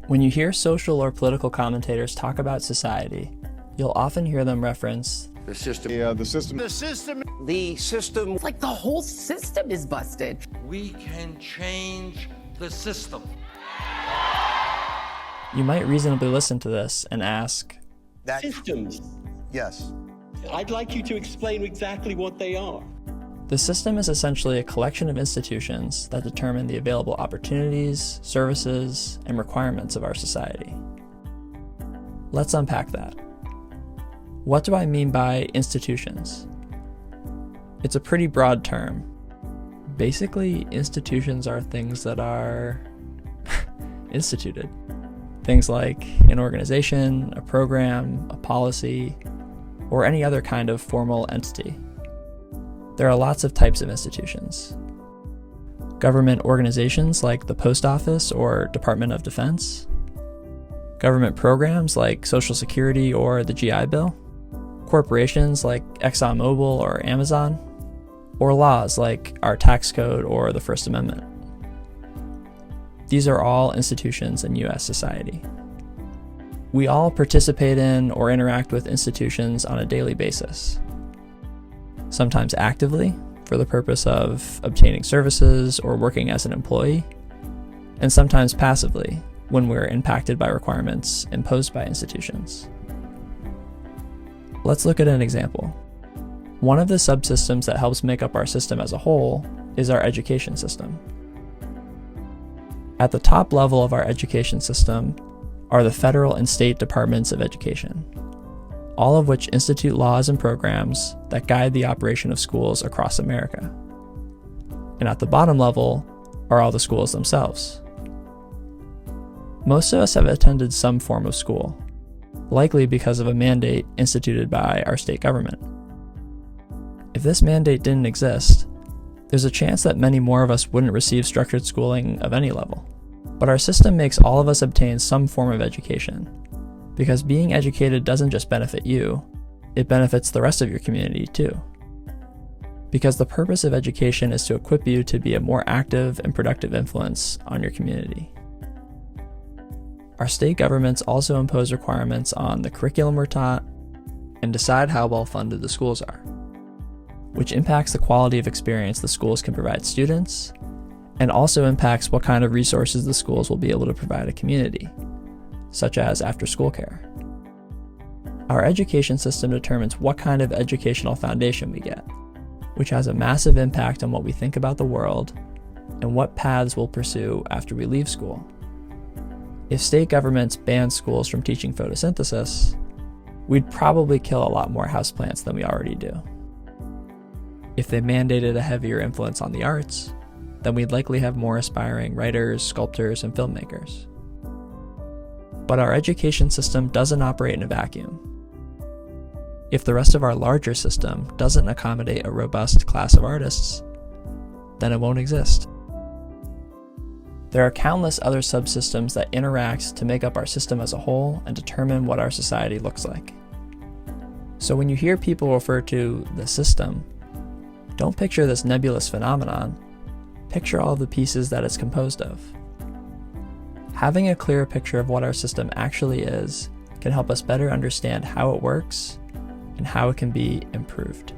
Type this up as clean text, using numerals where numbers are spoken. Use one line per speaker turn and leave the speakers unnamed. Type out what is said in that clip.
When you hear social or political commentators talk about society, you'll often hear them reference
the system.
It's like the whole system is busted.
We can change the system.
You might reasonably listen to this and ask,
Systems.
Yes.
I'd like you to explain exactly what they are.
the system is essentially a collection of institutions that determine the available opportunities, services, and requirements of our society. Let's unpack that. What do I mean by institutions? It's a pretty broad term. Basically, institutions are things that are instituted. Things like an organization, a program, a policy, or any other kind of formal entity. There are lots of types of institutions. Government organizations like the Post Office or Department of Defense. Government programs like Social Security or the GI Bill. Corporations like ExxonMobil or Amazon. Or laws like our tax code or the First Amendment. These are all institutions in US society. We all participate in or interact with institutions on a daily basis. Sometimes actively, for the purpose of obtaining services or working as an employee, and sometimes passively, when we're impacted by requirements imposed by institutions. Let's look at an example. One of the subsystems that helps make up our system as a whole is our education system. At the top level of our education system are the federal and state departments of education, all of which institute laws and programs that guide the operation of schools across America. And at the bottom level are all the schools themselves. Most of us have attended some form of school, likely because of a mandate instituted by our state government. If this mandate didn't exist, there's a chance that many more of us wouldn't receive structured schooling of any level. But our system makes all of us obtain some form of education, because being educated doesn't just benefit you, it benefits the rest of your community too. Because the purpose of education is to equip you to be a more active and productive influence on your community. Our state governments also impose requirements on the curriculum we're taught and decide how well funded the schools are, which impacts the quality of experience the schools can provide students, and also impacts what kind of resources the schools will be able to provide a community, such as after-school care. Our education system determines what kind of educational foundation we get, which has a massive impact on what we think about the world and what paths we'll pursue after we leave school. If state governments banned schools from teaching photosynthesis, we'd probably kill a lot more houseplants than we already do. If they mandated a heavier influence on the arts, then we'd likely have more aspiring writers, sculptors, and filmmakers. But our education system doesn't operate in a vacuum. If the rest of our larger system doesn't accommodate a robust class of artists, then it won't exist. There are countless other subsystems that interact to make up our system as a whole and determine what our society looks like. So when you hear people refer to the system, don't picture this nebulous phenomenon, picture all of the pieces that it's composed of. Having a clearer picture of what our system actually is can help us better understand how it works and how it can be improved.